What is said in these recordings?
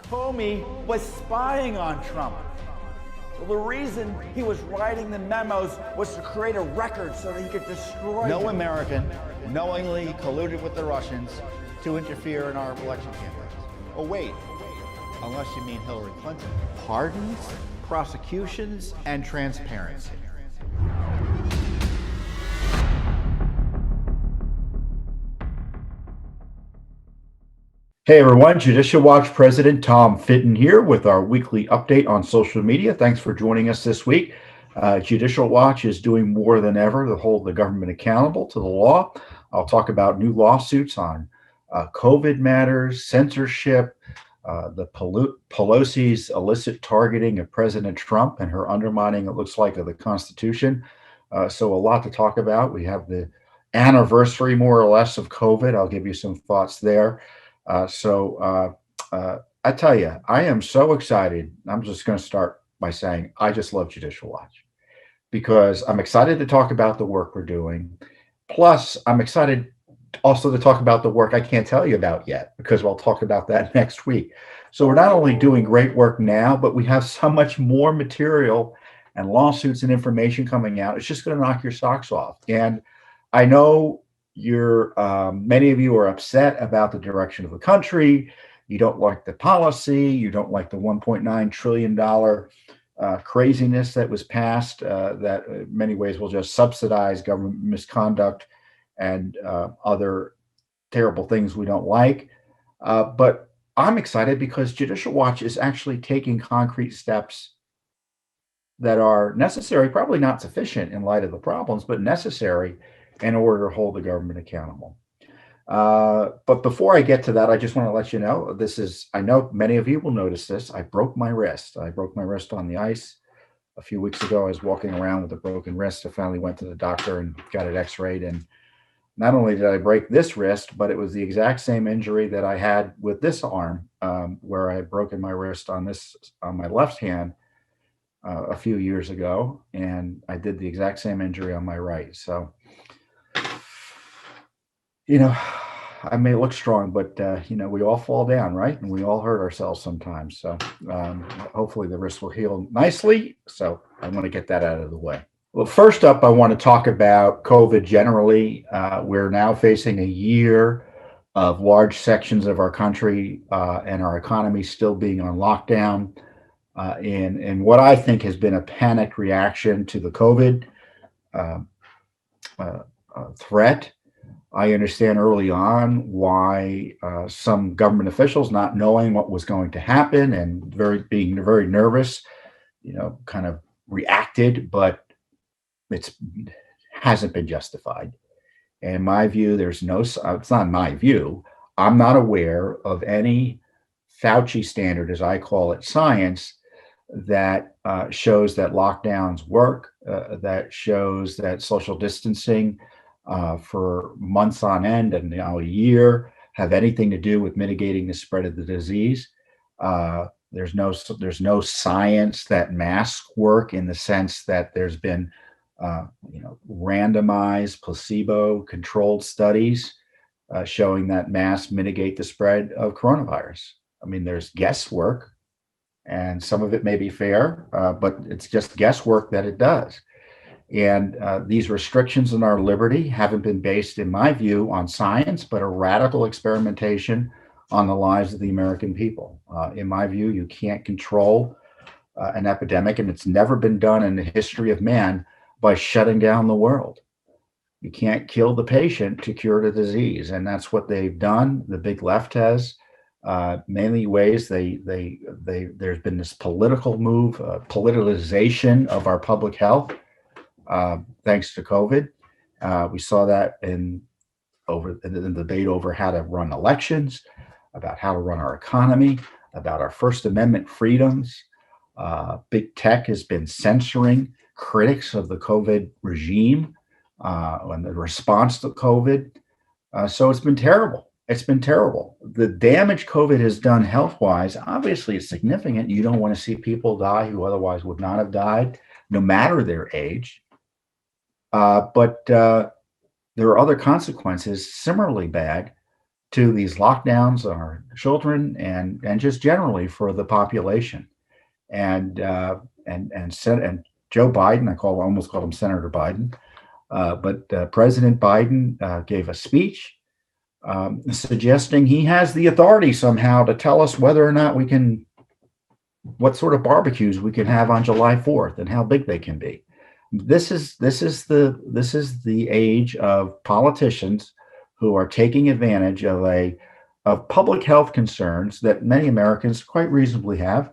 Comey was spying on Trump. Well, the reason he was writing the memos was to create a record so that he could destroy No him. American knowingly colluded with the Russians to interfere in our election campaigns. Oh, wait, unless you mean Hillary Clinton. Pardons, prosecutions, and transparency. Hey everyone, Judicial Watch President Tom Fitton here with our weekly update on social media. Thanks for joining us this week. Judicial Watch is doing more than ever to hold the government accountable to the law. I'll talk about new lawsuits on COVID matters, censorship, the Pelosi's illicit targeting of President Trump and her undermining, it looks like, of the Constitution. So a lot to talk about. We have the anniversary, more or less, of COVID. I'll give you some thoughts there. I tell you, I am so excited. I'm just going to start by saying I just love Judicial Watch because I'm excited to talk about the work we're doing. Plus, I'm excited also to talk about the work I can't tell you about yet because we'll talk about that next week. So we're not only doing great work now, but we have so much more material and lawsuits and information coming out. It's just going to knock your socks off. And I know many of you are upset about the direction of the country. You don't like the policy. You don't like the $1.9 trillion craziness that was passed that in many ways will just subsidize government misconduct and other terrible things we don't like. But I'm excited because Judicial Watch is actually taking concrete steps that are necessary, probably not sufficient in light of the problems, but necessary in order to hold the government accountable. But before I get to that, I just want to let you know, I know many of you will notice this. I broke my wrist. I broke my wrist on the ice a few weeks ago. I was walking around with a broken wrist. I finally went to the doctor and got it x-rayed. And not only did I break this wrist, but it was the exact same injury that I had with this arm, where I had broken my wrist on my left hand a few years ago. And I did the exact same injury on my right. So, I may look strong, but, we all fall down, right? And we all hurt ourselves sometimes. So hopefully the wrist will heal nicely. So I want to get that out of the way. Well, first up, I want to talk about COVID generally. We're now facing a year of large sections of our country and our economy still being on lockdown in what I think has been a panicked reaction to the COVID threat. I understand early on why some government officials, not knowing what was going to happen and being very nervous, kind of reacted, but it hasn't been justified. And in my view, it's not my view. I'm not aware of any Fauci standard, as I call it, science that shows that lockdowns work, that shows that social distancing for months on end and now a year have anything to do with mitigating the spread of the disease. There's no science that masks work in the sense that there's been randomized placebo-controlled studies showing that masks mitigate the spread of coronavirus. I mean, there's guesswork, and some of it may be fair, but it's just guesswork that it does. And these restrictions on our liberty haven't been based, in my view, on science, but a radical experimentation on the lives of the American people. In my view, you can't control an epidemic, and it's never been done in the history of man, by shutting down the world. You can't kill the patient to cure the disease, and that's what they've done. The big left has. Mainly ways there's been this political move, politicization of our public health. Thanks to COVID, we saw that in the debate over how to run elections, about how to run our economy, about our First Amendment freedoms. Big tech has been censoring critics of the COVID regime and the response to COVID. So it's been terrible. It's been terrible. The damage COVID has done health-wise, obviously, is significant. You don't want to see people die who otherwise would not have died, no matter their age. But there are other consequences similarly bad to these lockdowns on our children and just generally for the population. And and Joe Biden, almost called him Senator Biden, but President Biden gave a speech suggesting he has the authority somehow to tell us whether or not what sort of barbecues we can have on July 4th and how big they can be. This is the age of politicians who are taking advantage of public health concerns that many Americans quite reasonably have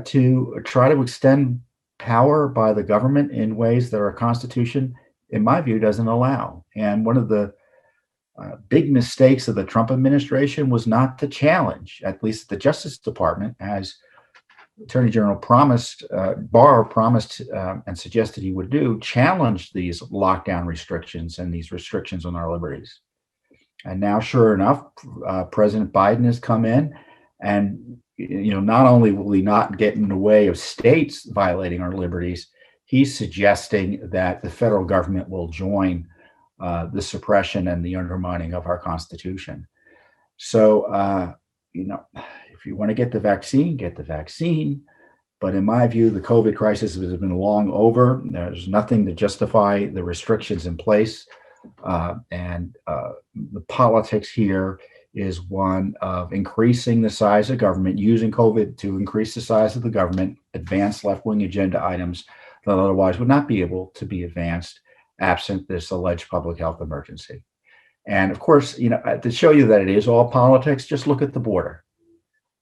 to try to extend power by the government in ways that our Constitution, in my view, doesn't allow. And one of the big mistakes of the Trump administration was not to challenge, at least the Justice Department, as Attorney General Barr promised and suggested he would do, challenge these lockdown restrictions and these restrictions on our liberties. And now, sure enough, President Biden has come in, and not only will he not get in the way of states violating our liberties, he's suggesting that the federal government will join the suppression and the undermining of our Constitution. So, if you want to get the vaccine, get the vaccine. But in my view, the COVID crisis has been long over. There's nothing to justify the restrictions in place. And the politics here is one of increasing the size of government, using COVID to increase the size of the government, advance left-wing agenda items that otherwise would not be able to be advanced absent this alleged public health emergency. And of course, to show you that it is all politics, just look at the border,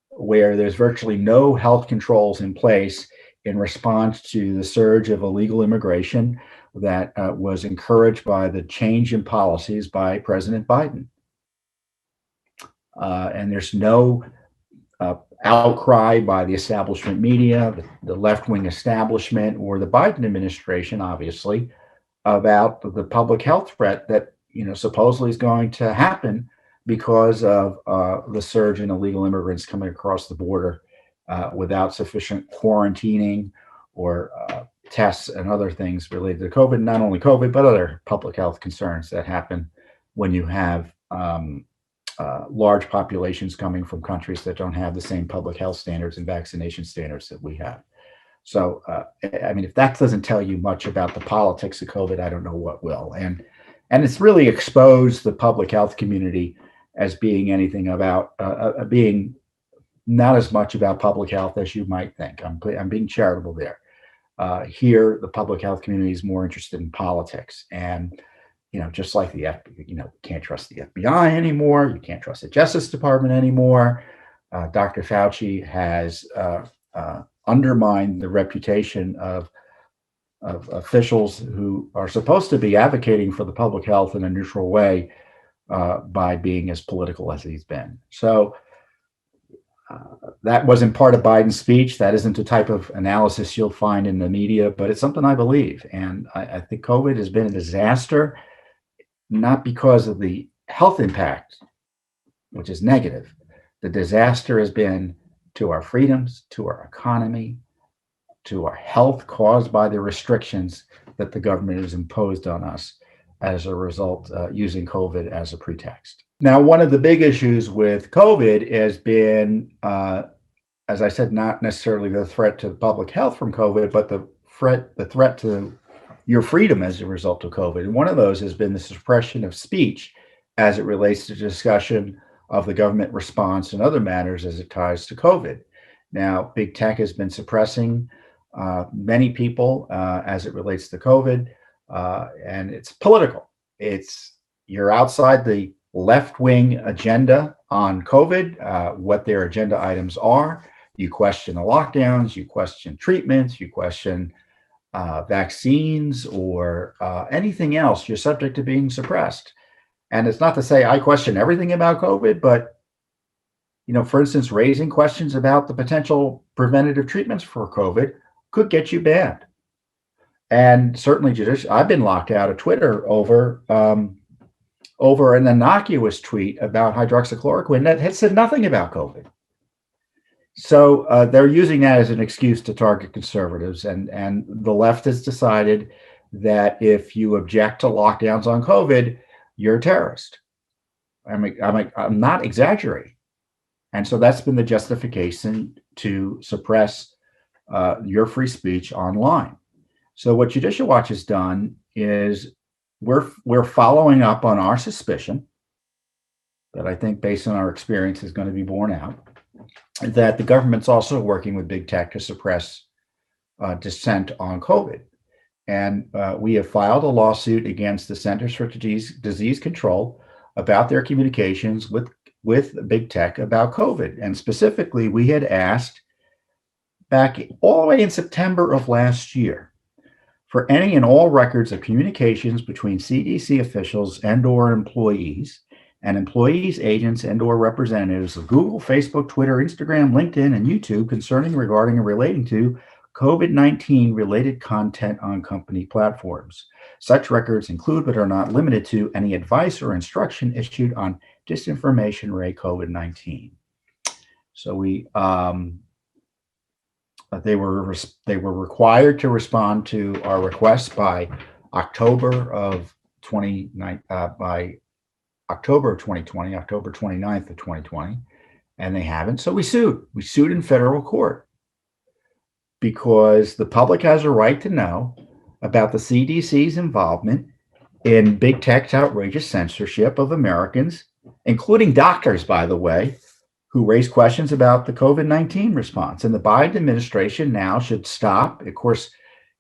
where there's virtually no health controls in place in response to the surge of illegal immigration that was encouraged by the change in policies by President Biden. And there's no outcry by the establishment media, the left-wing establishment, or the Biden administration, obviously, about the public health threat that supposedly is going to happen because of the surge in illegal immigrants coming across the border without sufficient quarantining or tests and other things related to COVID. Not only COVID, but other public health concerns that happen when you have large populations coming from countries that don't have the same public health standards and vaccination standards that we have. So, if that doesn't tell you much about the politics of COVID, I don't know what will. And it's really exposed the public health community as being anything about being not as much about public health as you might think. I'm being charitable there. Here, the public health community is more interested in politics, and just like the FBI, you can't trust the FBI anymore. You can't trust the Justice Department anymore. Dr. Fauci has undermined the reputation of officials who are supposed to be advocating for the public health in a neutral way by being as political as he's been. So that wasn't part of Biden's speech. That isn't the type of analysis you'll find in the media, but it's something I believe. And I think COVID has been a disaster, not because of the health impact, which is negative. The disaster has been to our freedoms, to our economy, to our health caused by the restrictions that the government has imposed on us as a result, using COVID as a pretext. Now, one of the big issues with COVID has been, as I said, not necessarily the threat to public health from COVID, but the threat to your freedom as a result of COVID. And one of those has been the suppression of speech as it relates to discussion of the government response and other matters as it ties to COVID. Now, big tech has been suppressing many people as it relates to COVID, and it's political. You're outside the left-wing agenda on COVID, what their agenda items are. You question the lockdowns, you question treatments, you question vaccines, or anything else. You're subject to being suppressed. And it's not to say I question everything about COVID, but, for instance, raising questions about the potential preventative treatments for COVID could get you banned. And certainly I've been locked out of Twitter over an innocuous tweet about hydroxychloroquine that had said nothing about COVID. So they're using that as an excuse to target conservatives. And the left has decided that if you object to lockdowns on COVID, you're a terrorist. I'm not exaggerating. And so that's been the justification to suppress your free speech online. So what Judicial Watch has done is we're following up on our suspicion that I think, based on our experience, is going to be borne out, that the government's also working with big tech to suppress dissent on COVID. And we have filed a lawsuit against the Centers for Disease Control about their communications with big tech about COVID. And specifically, we had asked back all the way in September of last year for any and all records of communications between CDC officials and/or employees, and employees, agents, and/or representatives of Google, Facebook, Twitter, Instagram, LinkedIn, and YouTube concerning, regarding, and relating to COVID-19 related content on company platforms. Such records include, but are not limited to, any advice or instruction issued on disinformation related COVID-19. So they were required to respond to our request by October of 2020, October 29th of 2020, and they haven't. So we sued. We sued in federal court because the public has a right to know about the CDC's involvement in big tech's outrageous censorship of Americans, including doctors, by the way, who raised questions about the COVID-19 response. And the Biden administration now should stop. Of course,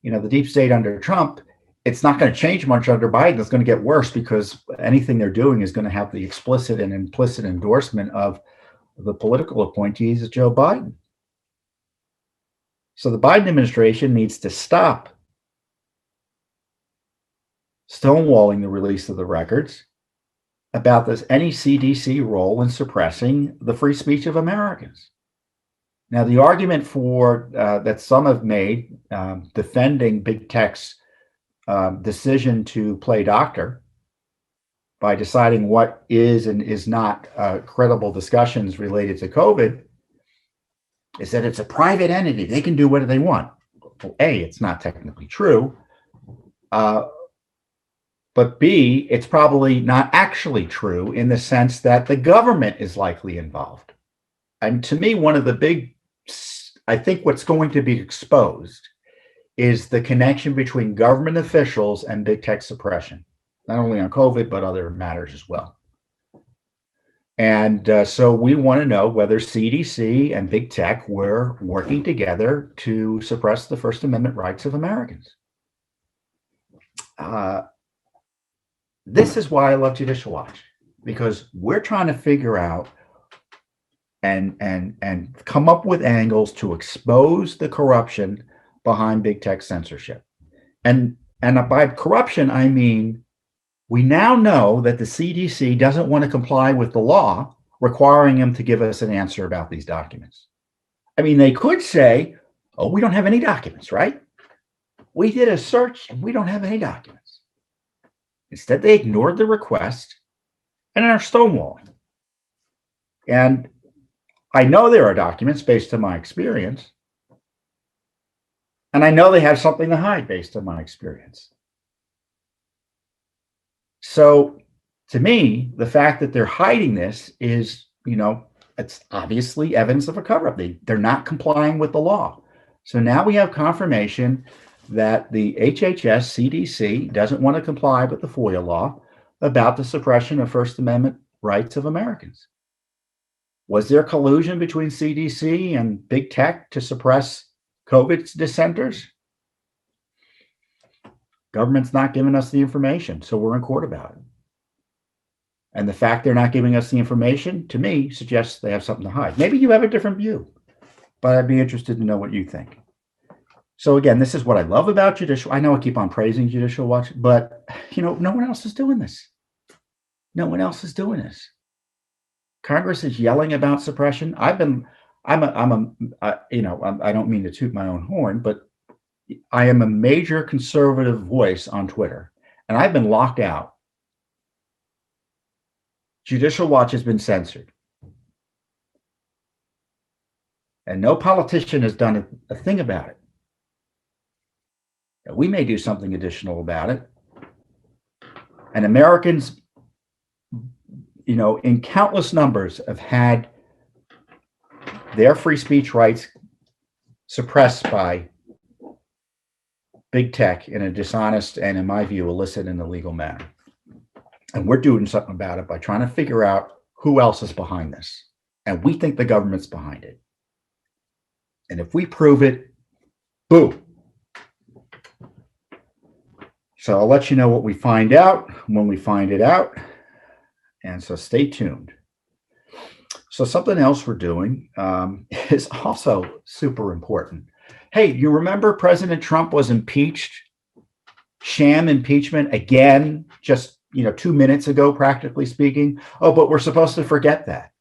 the deep state under Trump, it's not going to change much under Biden. It's going to get worse because anything they're doing is going to have the explicit and implicit endorsement of the political appointees of Joe Biden. So the Biden administration needs to stop stonewalling the release of the records about any CDC role in suppressing the free speech of Americans. Now, the argument that some have made defending big tech's decision to play doctor by deciding what is and is not credible discussions related to COVID is that it's a private entity. They can do whatever they want. Well, A, it's not technically true. But B, it's probably not actually true in the sense that the government is likely involved. And to me, I think what's going to be exposed is the connection between government officials and big tech suppression, not only on COVID, but other matters as well. And so we want to know whether CDC and big tech were working together to suppress the First Amendment rights of Americans. This is why I love Judicial Watch, because we're trying to figure out and come up with angles to expose the corruption behind big tech censorship. And by corruption, I mean, we now know that the CDC doesn't want to comply with the law requiring them to give us an answer about these documents. I mean, they could say, oh, we don't have any documents, right? We did a search and we don't have any documents. Instead, they ignored the request and are stonewalling. And I know there are documents based on my experience. And I know they have something to hide based on my experience. So to me, the fact that they're hiding this is, it's obviously evidence of a cover-up. They're not complying with the law. So now we have confirmation that the HHS CDC doesn't want to comply with the FOIA law about the suppression of First Amendment rights of Americans. Was there collusion between CDC and big tech to suppress COVID dissenters? Government's not giving us the information, so we're in court about it. And the fact they're not giving us the information, to me, suggests they have something to hide. Maybe you have a different view, but I'd be interested to know what you think. So again, this is what I love about Judicial. I know I keep on praising Judicial Watch, but no one else is doing this. No one else is doing this. Congress is yelling about suppression. I don't mean to toot my own horn, but I am a major conservative voice on Twitter, and I've been locked out. Judicial Watch has been censored. And no politician has done a thing about it. We may do something additional about it. And Americans, in countless numbers have had their free speech rights suppressed by big tech in a dishonest and, in my view, illicit and illegal manner. And we're doing something about it by trying to figure out who else is behind this. And we think the government's behind it. And if we prove it, boo. So I'll let you know what we find out when we find it out. And so stay tuned. So something else we're doing is also super important. Hey, you remember President Trump was impeached, sham impeachment again, just 2 minutes ago, practically speaking. Oh, but we're supposed to forget that.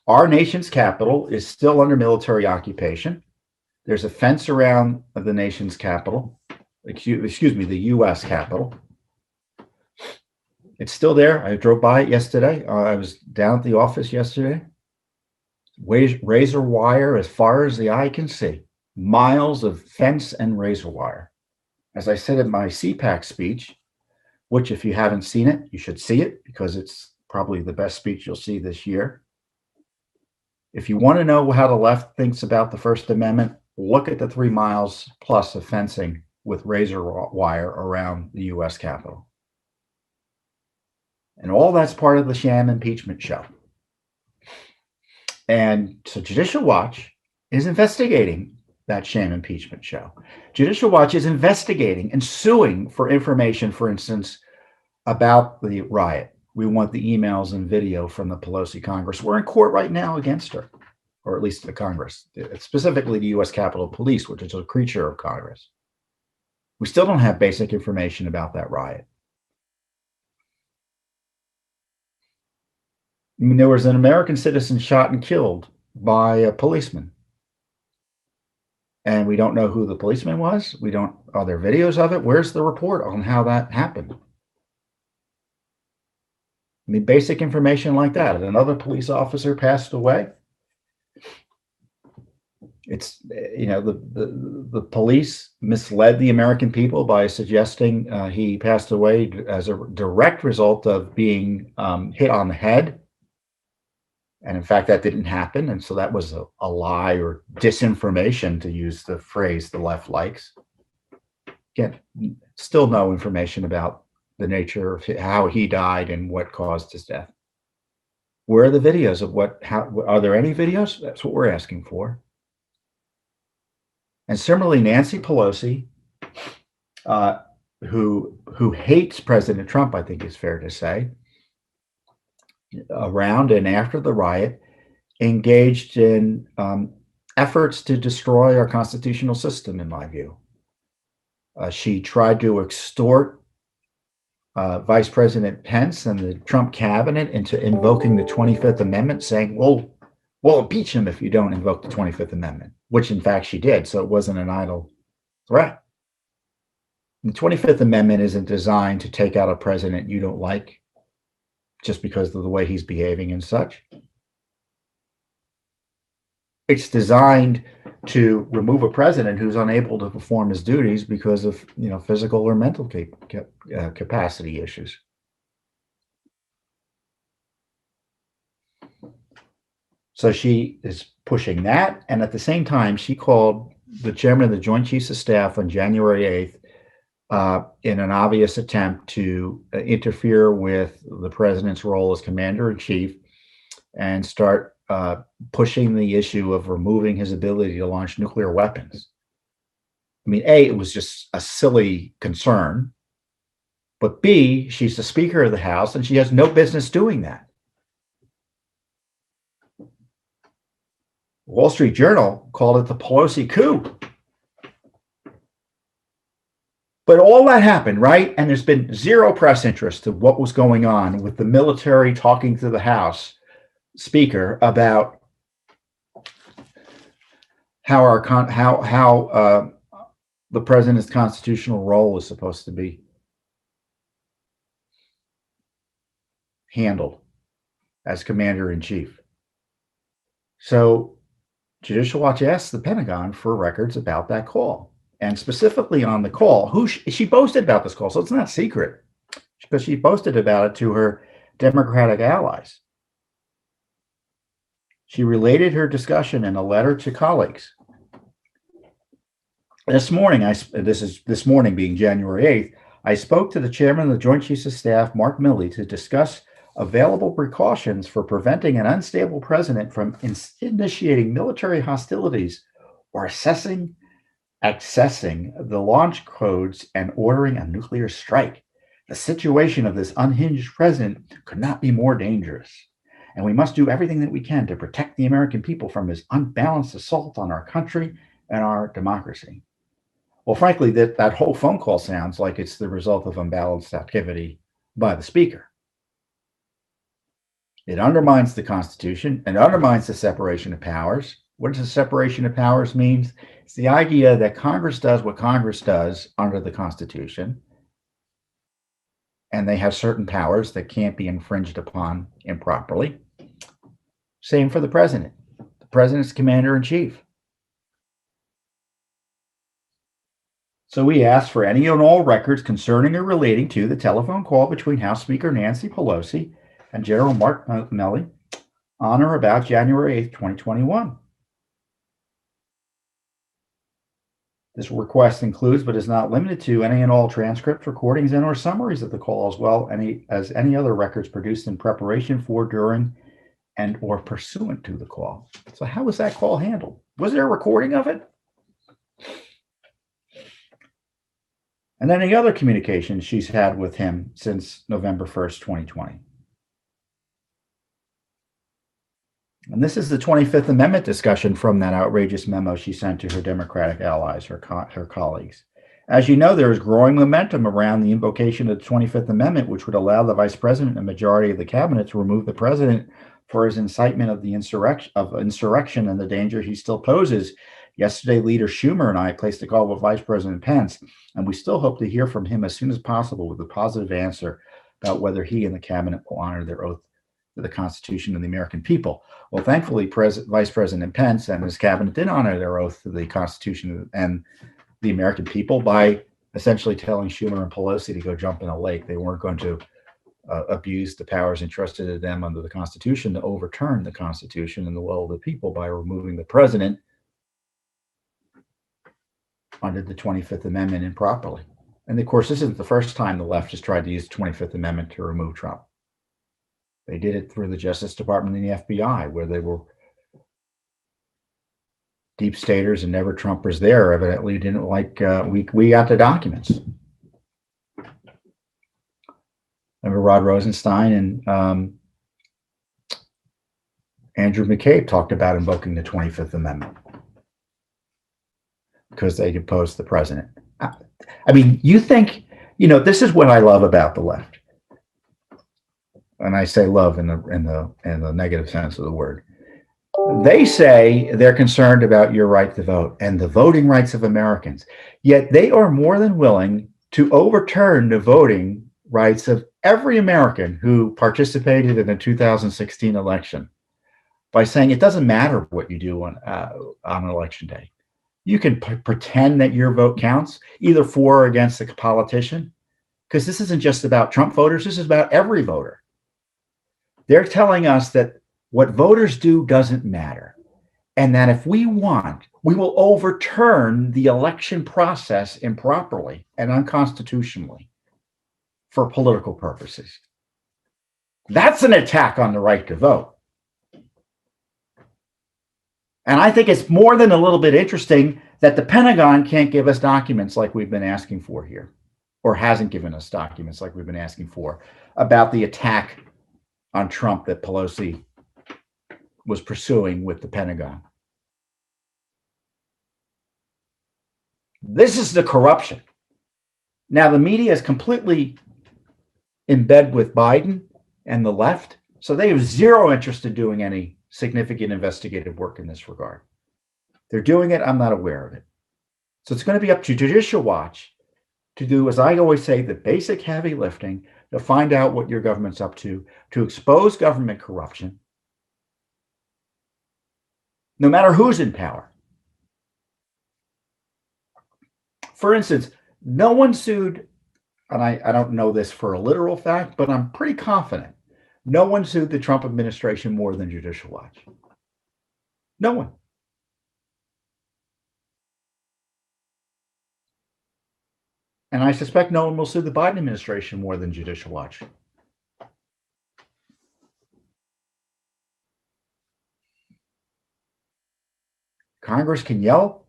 Our nation's capital is still under military occupation. There's a fence around the nation's capital, excuse me, the U.S. Capitol. It's still there. I drove by it yesterday. I was down at the office yesterday. Razor wire as far as the eye can see. Miles of fence and razor wire. As I said in my CPAC speech, which if you haven't seen it, you should see it because it's probably the best speech you'll see this year. If you want to know how the left thinks about the First Amendment, look at the 3 miles plus of fencing with razor wire around the U.S. Capitol. And all that's part of the sham impeachment show. And so Judicial Watch is investigating that sham impeachment show. Judicial Watch is investigating and suing for information, for instance, about the riot. We want the emails and video from the Pelosi Congress. We're in court right now against her, or at least the Congress, specifically the U.S. Capitol Police, which is a creature of Congress. We still don't have basic information about that riot. I mean, there was an American citizen shot and killed by a policeman. And we don't know who the policeman was. Are there videos of it? Where's the report on how that happened? I mean, basic information like that. Another police officer passed away. It's, the police misled the American people by suggesting he passed away as a direct result of being hit on the head. And in fact, that didn't happen. And so that was a lie or disinformation, to use the phrase the left likes. Again, still no information about the nature of how he died and what caused his death. Where are the videos of are there any videos? That's what we're asking for. And similarly, Nancy Pelosi, who hates President Trump, I think it's fair to say, around and after the riot, engaged in efforts to destroy our constitutional system, in my view. She tried to extort Vice President Pence and the Trump cabinet into invoking the 25th Amendment, saying, we'll impeach him if you don't invoke the 25th Amendment, which in fact she did. So it wasn't an idle threat. The 25th Amendment isn't designed to take out a president you don't like just because of the way he's behaving and such. It's designed to remove a president who's unable to perform his duties because of physical or mental capacity issues. So she is pushing that, and at the same time, she called the chairman of the Joint Chiefs of Staff on January 8th in an obvious attempt to interfere with the president's role as commander-in-chief and start pushing the issue of removing his ability to launch nuclear weapons. I mean, A, it was just a silly concern, but B, she's the Speaker of the House and she has no business doing that. Wall Street Journal called it the Pelosi coup. But all that happened, right? And there's been zero press interest to what was going on with the military talking to the House Speaker about how the president's constitutional role is supposed to be handled as commander-in-chief. So Judicial Watch asked the Pentagon for records about that call. And specifically on the call, she boasted about this call, so it's not secret, because she boasted about it to her Democratic allies. She related her discussion in a letter to colleagues. This morning, this morning being January 8th, I spoke to the chairman of the Joint Chiefs of Staff, Mark Milley, to discuss available precautions for preventing an unstable president from initiating military hostilities or accessing the launch codes and ordering a nuclear strike. The situation of this unhinged president could not be more dangerous, and we must do everything that we can to protect the American people from his unbalanced assault on our country and our democracy. Well, frankly, that whole phone call sounds like it's the result of unbalanced activity by the speaker. It undermines the Constitution and undermines the separation of powers. What does the separation of powers mean? It's the idea that Congress does what Congress does under the Constitution, and they have certain powers that can't be infringed upon improperly. Same for the president. The president's commander in chief. So we asked for any and all records concerning or relating to the telephone call between House Speaker Nancy Pelosi and General Mark Milley on or about January 8th, 2021. This request includes, but is not limited to, any and all transcripts, recordings, and or summaries of the call, as well as any other records produced in preparation for, during, and or pursuant to the call. So how was that call handled? Was there a recording of it? And any other communications she's had with him since November 1st, 2020. And this is the 25th Amendment discussion from that outrageous memo she sent to her Democratic allies, her colleagues. As you know, there is growing momentum around the invocation of the 25th Amendment, which would allow the vice president and majority of the cabinet to remove the president for his incitement of the insurrection and the danger he still poses. Yesterday, Leader Schumer and I placed a call with Vice President Pence, and we still hope to hear from him as soon as possible with a positive answer about whether he and the cabinet will honor their oath to the Constitution and the American people. Well, thankfully, Vice President Pence and his cabinet did honor their oath to the Constitution and the American people by essentially telling Schumer and Pelosi to go jump in a lake. They weren't going to abuse the powers entrusted to them under the Constitution to overturn the Constitution and the will of the people by removing the president under the 25th Amendment improperly. And of course, this isn't the first time the left has tried to use the 25th Amendment to remove Trump. They did it through the Justice Department and the FBI, where they were deep staters and never Trumpers there. Evidently didn't like, we got the documents. Remember Rod Rosenstein and Andrew McCabe talked about invoking the 25th Amendment because they deposed the president. I mean, you think, this is what I love about the left. And I say love in the negative sense of the word. They say they're concerned about your right to vote and the voting rights of Americans, yet they are more than willing to overturn the voting rights of every American who participated in the 2016 election by saying it doesn't matter what you do on election day. You can pretend that your vote counts, either for or against a politician, because this isn't just about Trump voters. This is about every voter. They're telling us that what voters do doesn't matter, and that if we want, we will overturn the election process improperly and unconstitutionally for political purposes. That's an attack on the right to vote. And I think it's more than a little bit interesting that the Pentagon can't give us documents like we've been asking for here, or hasn't given us documents like we've been asking for about the attack on Trump that Pelosi was pursuing with the Pentagon. This is the corruption. Now, the media is completely in bed with Biden and the left, so they have zero interest in doing any significant investigative work in this regard. They're doing it. I'm not aware of it. So it's going to be up to Judicial Watch to do, as I always say, the basic heavy lifting to find out what your government's up to expose government corruption, no matter who's in power. For instance, no one sued, and I don't know this for a literal fact, but I'm pretty confident No one sued the Trump administration more than Judicial Watch. No one. And I suspect no one will sue the Biden administration more than Judicial Watch. Congress can yell.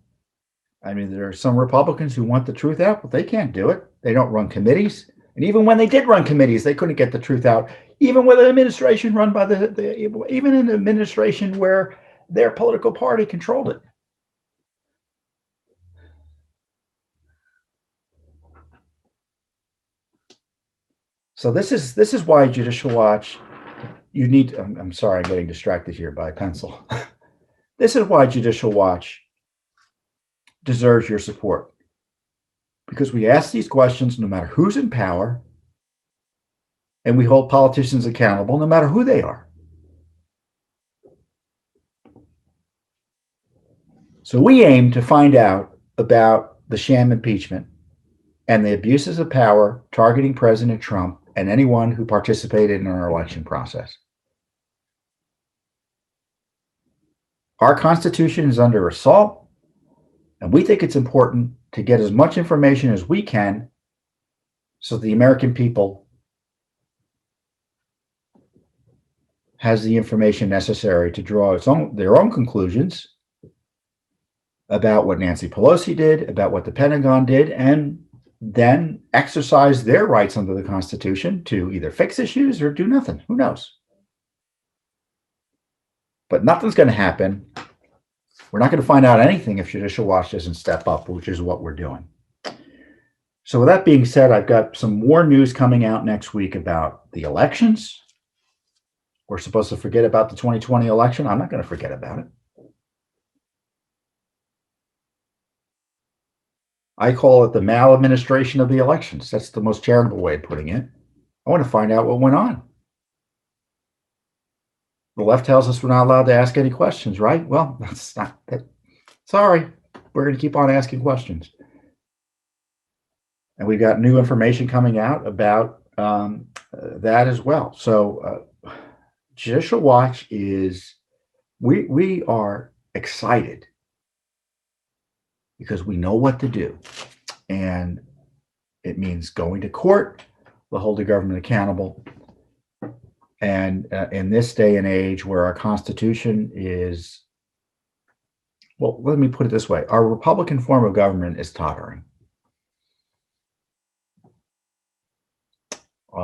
I mean, there are some Republicans who want the truth out, but they can't do it. They don't run committees. And even when they did run committees, they couldn't get the truth out, even with an administration run by even in an administration where their political party controlled it. So this is why Judicial Watch, you need, I'm sorry, I'm getting distracted here by a pencil. This is why Judicial Watch deserves your support. Because we ask these questions no matter who's in power, and we hold politicians accountable no matter who they are. So we aim to find out about the sham impeachment and the abuses of power targeting President Trump and anyone who participated in our election process. Our Constitution is under assault, and we think it's important to get as much information as we can so the American people has the information necessary to draw their own conclusions about what Nancy Pelosi did, about what the Pentagon did, and then exercise their rights under the Constitution to either fix issues or do nothing. Who knows? But nothing's going to happen. We're not going to find out anything if Judicial Watch doesn't step up, which is what we're doing. So with that being said, I've got some more news coming out next week about the elections. We're supposed to forget about the 2020 election. I'm not going to forget about it. I call it the maladministration of the elections. That's the most charitable way of putting it. I want to find out what went on. The left tells us we're not allowed to ask any questions, right? Well, that's not that. Sorry, we're going to keep on asking questions. And we've got new information coming out about that as well. So Judicial Watch is, we are excited because we know what to do. And it means going to court, to hold the government accountable. And in this day and age where our Constitution is, well, let me put it this way. Our Republican form of government is tottering.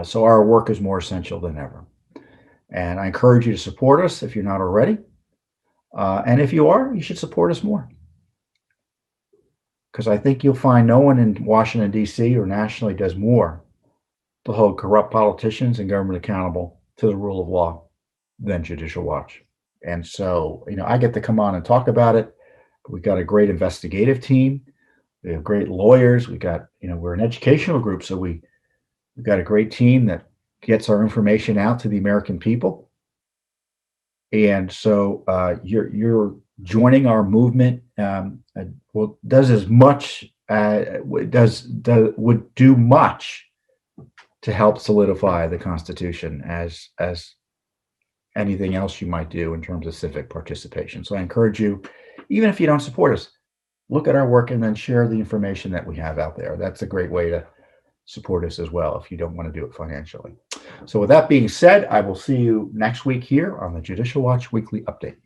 So our work is more essential than ever. And I encourage you to support us if you're not already. And if you are, you should support us more. Because I think you'll find no one in Washington, D.C. or nationally does more to hold corrupt politicians and government accountable to the rule of law than Judicial Watch. And so, I get to come on and talk about it. We've got a great investigative team. We have great lawyers. We got, we're an educational group. So we've got a great team that gets our information out to the American people. And so you're joining our movement. Does as much would do much to help solidify the Constitution as anything else you might do in terms of civic participation. So I encourage you, even if you don't support us, look at our work and then share the information that we have out there. That's a great way to support us as well if you don't want to do it financially. So with that being said, I will see you next week here on the Judicial Watch Weekly Update.